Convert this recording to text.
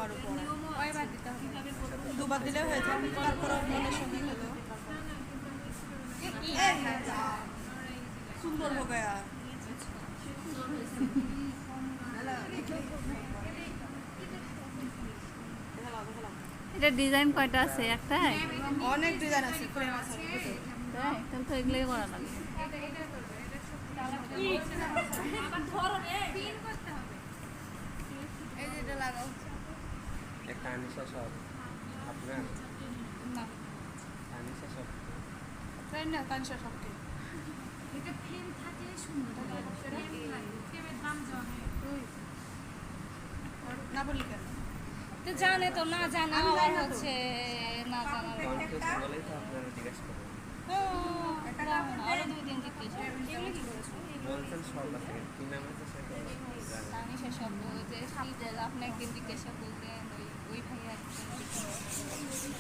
আমারও পড়া কয়বার দিতে হবে? দুবার দিলে হয়ে যাবে তারপর মনের সঙ্গে হলো সুন্দর हो गया এটা ডিজাইন কয়টা আছে? একটাই? অনেক ডিজাইন আছে ফ্রেম আছে তাই? তাহলে তো এগুলোই করা লাগবে। এই যে এটা লাগাও। একটা আনিসা সব আপনার না, আনিসা সব ফ্রেম না কানসা সবকে এটা ফ্রেম থাকলে সুন্দর ফ্রেমের দাম জানে না বললি কেন তো জানে তো, না জানা আমি জানি না তো। হচ্ছে না জানা। কনফিউজ বলেই তো আপনারা জিজ্ঞাসা করবেন আরো 2 দিন জিজ্ঞেস বলছেন সব আছে কি নাম আছে সেটা জানেন আমি সেসব যে আপনি একদিন জিজ্ঞাসা করলেন ওই ভাইয়া